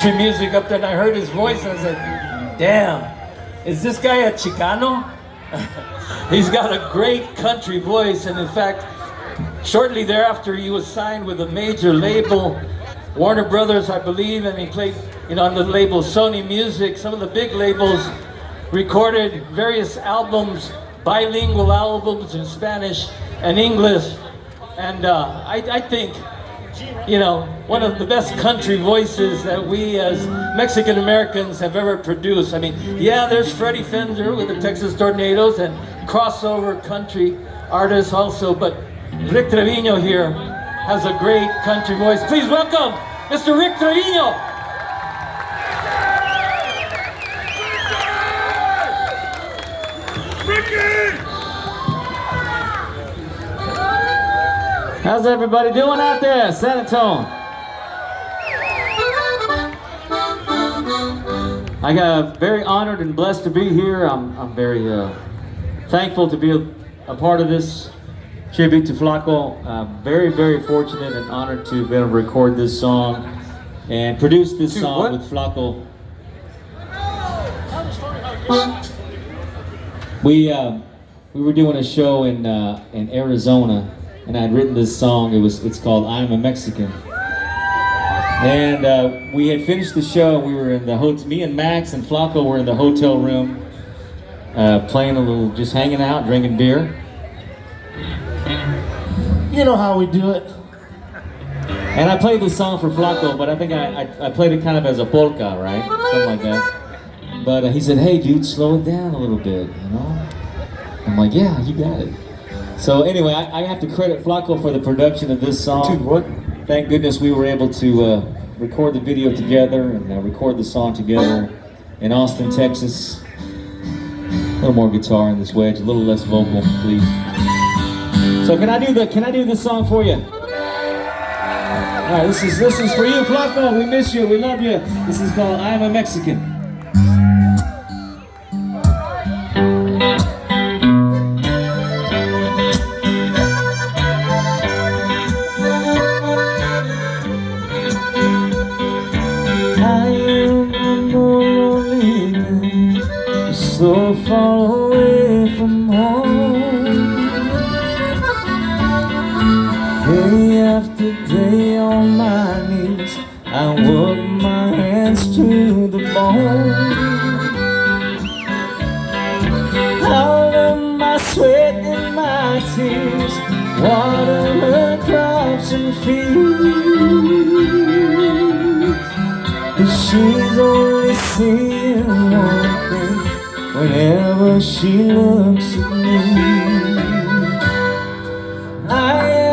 music up there, and I heard his voice, and I said, damn, is this guy a Chicano? He's got a great country voice, and in fact, shortly thereafter, he was signed with a major label, Warner Brothers, I believe, and he played, on the label Sony Music, some of the big labels, recorded various albums, bilingual albums in Spanish and English, and I think, one of the best country voices that we as Mexican Americans have ever produced. I mean, yeah, there's Freddie Fender with the Texas Tornadoes and crossover country artists also, but Rick Trevino here has a great country voice. Please welcome Mr. Rick Trevino. How's everybody doing out there, San Antonio? I got very honored and blessed to be here. I'm very thankful to be a part of this tribute to Flaco. Very, very fortunate and honored to be able to record this song and produce this song with Flaco. We were doing a show in Arizona, and I had written this song. It's called "I'm a Mexican." And we had finished the show. We were in the hotel. Me and Max and Flaco were in the hotel room, playing a little, just hanging out, drinking beer. You know how we do it. And I played this song for Flaco, but I think I played it kind of as a polka, right? Something like that. But he said, "Hey, dude, slow it down a little bit, I'm like, "Yeah, you got it." So anyway, I have to credit Flaco for the production of this song. Dude, what? Thank goodness we were able to record the video together and record the song together in Austin, Texas. A little more guitar in this wedge, a little less vocal, please. So can I do this song for you? All right, this is for you, Flaco. We miss you. We love you. This is called "I'm a Mexican." So far away from home, day after day on my knees, I work my hands to the bone. Out of my sweat and my tears, water her crops and fields. But she's only seeing one thing whenever she looks at me. I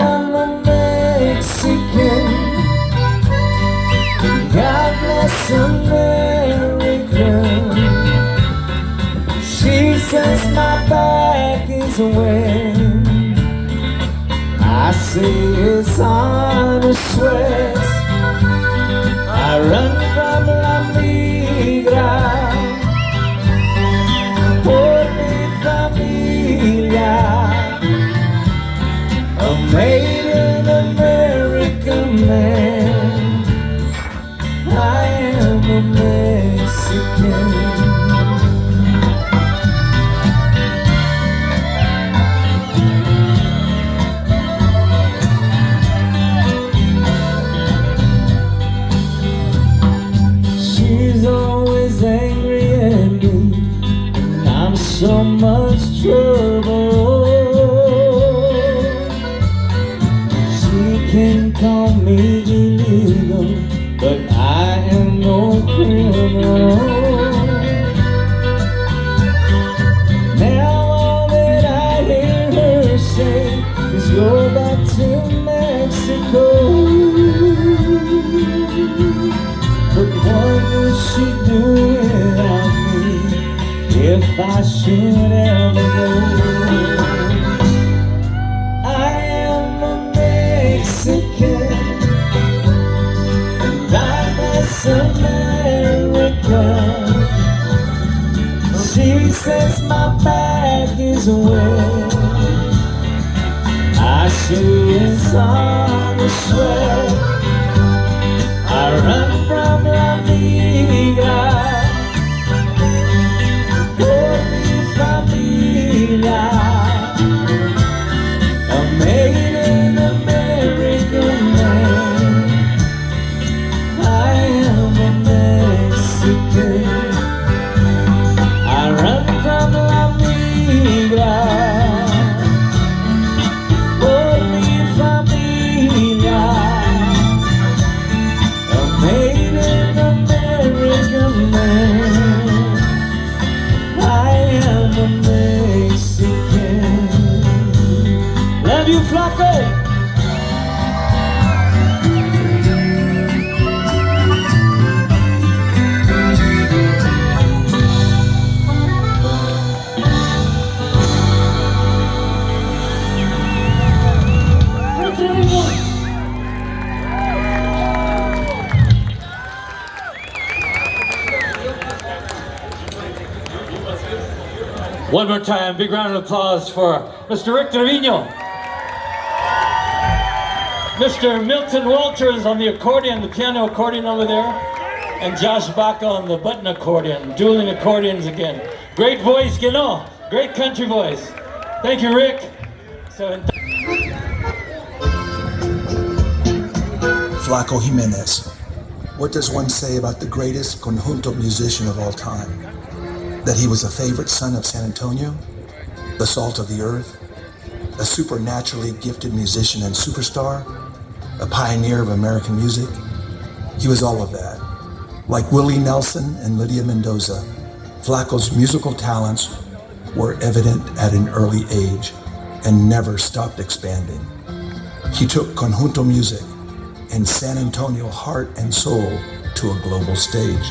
am a Mexican. God bless America. She says my back is wet. I say it's on her sweat. I run from La Migra. A made in America man. I am a Mexican. She's always angry at me, and I'm so much trouble. Can call me illegal, but I am no criminal. Now all that I hear her say is go back to Mexico. But what will she do without me if I should ever go? Mexican, and I miss America. She says my back is wet. I see it's on the sweat. I run from La Vida. One more time, big round of applause for Mr. Rick Trevino. Mr. Milton Walters on the accordion, the piano accordion over there. And Josh Baca on the button accordion, dueling accordions again. Great voice, you know, great country voice. Thank you, Rick. Flaco Jimenez. What does one say about the greatest conjunto musician of all time? That he was a favorite son of San Antonio, the salt of the earth, a supernaturally gifted musician and superstar, a pioneer of American music. He was all of that. Like Willie Nelson and Lydia Mendoza, Flaco's musical talents were evident at an early age and never stopped expanding. He took conjunto music and San Antonio heart and soul to a global stage.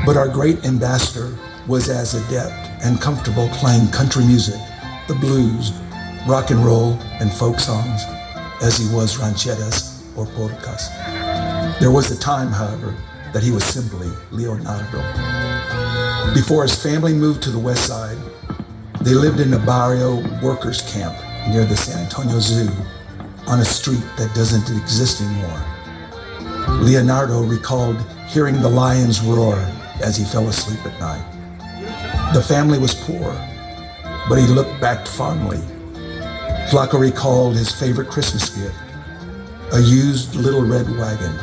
But our great ambassador was as adept and comfortable playing country music, the blues, rock and roll, and folk songs as he was rancheras or polkas. There was a time, however, that he was simply Leonardo. Before his family moved to the west side, they lived in a barrio workers camp near the San Antonio Zoo on a street that doesn't exist anymore. Leonardo recalled hearing the lions roar as he fell asleep at night. The family was poor, but he looked back fondly. Flaco recalled his favorite Christmas gift, a used little red wagon,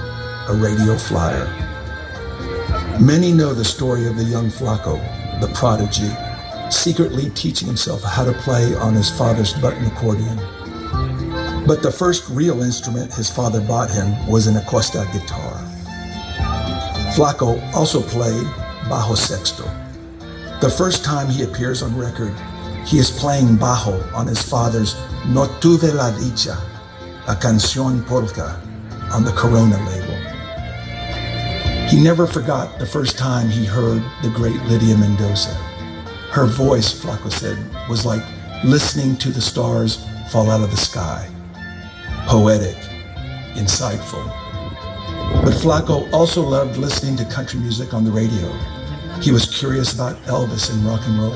a radio flyer. Many know the story of the young Flaco, the prodigy, secretly teaching himself how to play on his father's button accordion. But the first real instrument his father bought him was an acoustic guitar. Flaco also played bajo sexto. The first time he appears on record, he is playing bajo on his father's No Tuve la Dicha, a canción polka, on the Corona label. He never forgot the first time he heard the great Lydia Mendoza. Her voice, Flaco said, was like listening to the stars fall out of the sky. Poetic, insightful. But Flaco also loved listening to country music on the radio. He was curious about Elvis and rock and roll.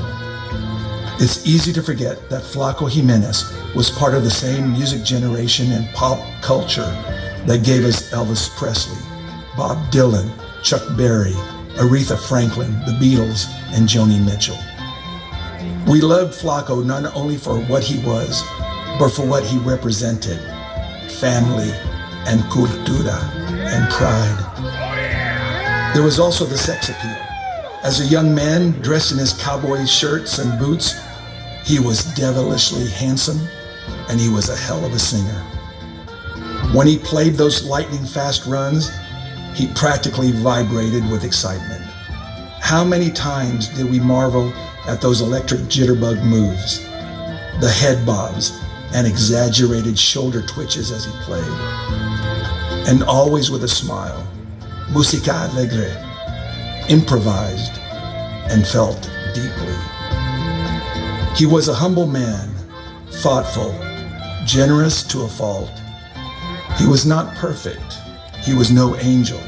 It's easy to forget that Flaco Jimenez was part of the same music generation and pop culture that gave us Elvis Presley, Bob Dylan, Chuck Berry, Aretha Franklin, the Beatles, and Joni Mitchell. We loved Flaco not only for what he was, but for what he represented: family and cultura and pride. There was also the sex appeal. As a young man dressed in his cowboy shirts and boots, he was devilishly handsome, and he was a hell of a singer. When he played those lightning-fast runs, he practically vibrated with excitement. How many times did we marvel at those electric jitterbug moves, the head bobs, and exaggerated shoulder twitches as he played. And always with a smile, musica alegre, improvised, and felt deeply. He was a humble man, thoughtful, generous to a fault. He was not perfect. He was no angel.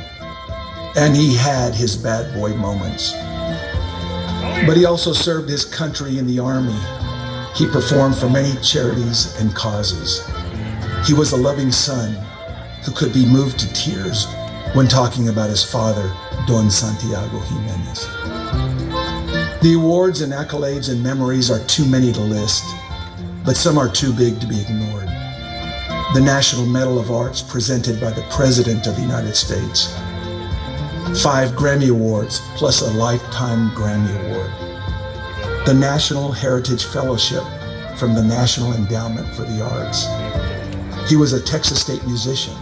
And he had his bad boy moments. But he also served his country in the army. He performed for many charities and causes. He was a loving son who could be moved to tears when talking about his father, Don Santiago Jimenez. The awards and accolades and memories are too many to list, but some are too big to be ignored. The National Medal of Arts presented by the President of the United States. 5 Grammy Awards plus a Lifetime Grammy Award. The National Heritage Fellowship from the National Endowment for the Arts. He was a Texas State musician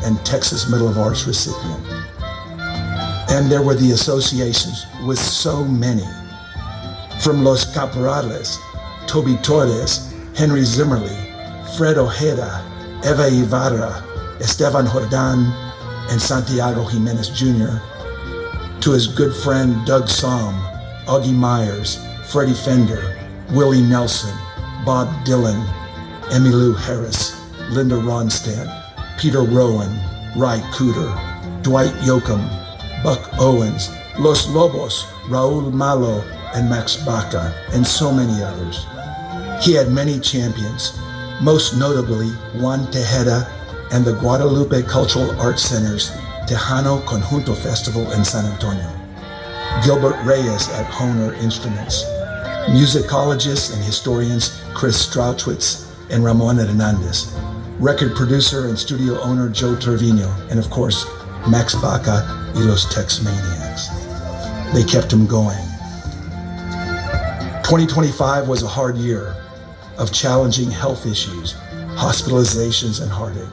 and Texas Medal of Arts recipient. And there were the associations with so many. From Los Caporales, Toby Torres, Henry Zimmerly, Fred Ojeda, Eva Ibarra, Esteban Jordan, and Santiago Jimenez Jr., to his good friend Doug Somm, Augie Myers, Freddie Fender, Willie Nelson, Bob Dylan, Emmylou Harris, Linda Ronstadt, Peter Rowan, Ry Cooder, Dwight Yoakam, Buck Owens, Los Lobos, Raul Malo, and Max Baca, and so many others. He had many champions, most notably Juan Tejeda and the Guadalupe Cultural Arts Center's Tejano Conjunto Festival in San Antonio, Gilbert Reyes at Hohner Instruments, musicologists and historians Chris Strauchwitz and Ramon Hernandez, record producer and studio owner Joe Trevino, and of course, Max Baca y los Tex Maniacs. They kept him going. 2025 was a hard year of challenging health issues, hospitalizations, and heartache.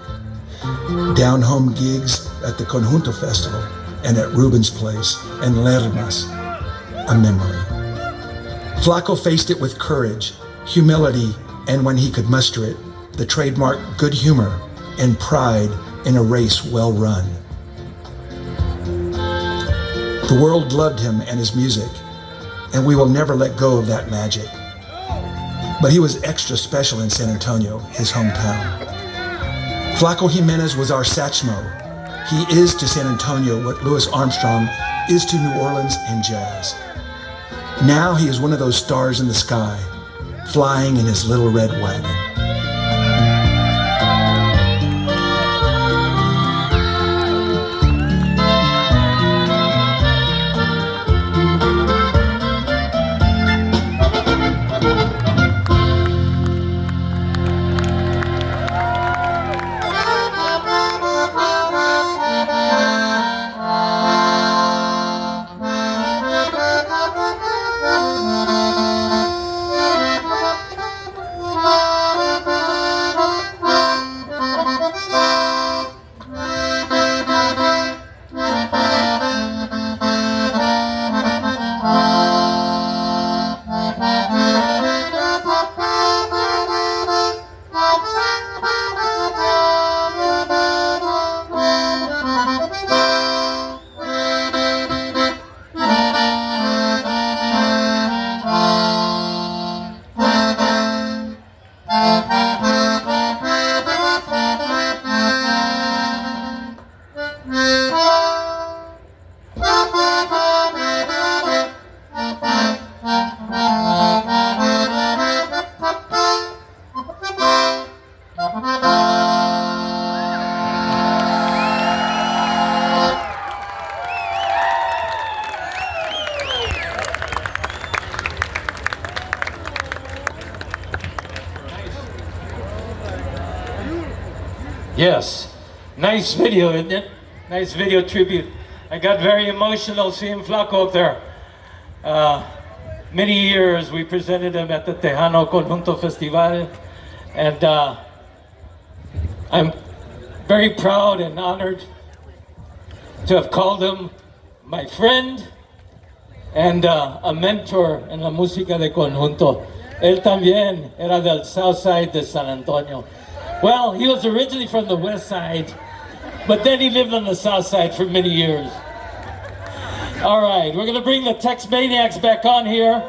Down-home gigs at the Conjunto Festival and at Ruben's Place and Lermas, a memory. Flaco faced it with courage, humility, and when he could muster it, the trademark good humor and pride in a race well run. The world loved him and his music, and we will never let go of that magic. But he was extra special in San Antonio, his hometown. Flaco Jimenez was our Satchmo. He is to San Antonio what Louis Armstrong is to New Orleans and jazz. Now he is one of those stars in the sky, flying in his little red wagon. Yes, nice video, isn't it? Nice video tribute. I got very emotional seeing Flaco up there. Many years we presented him at the Tejano Conjunto Festival, and I'm very proud and honored to have called him my friend and a mentor en la música de conjunto. Él también era del South Side de San Antonio. Well, he was originally from the West Side, but then he lived on the South Side for many years. All right, we're gonna bring the Tex Maniacs back on here.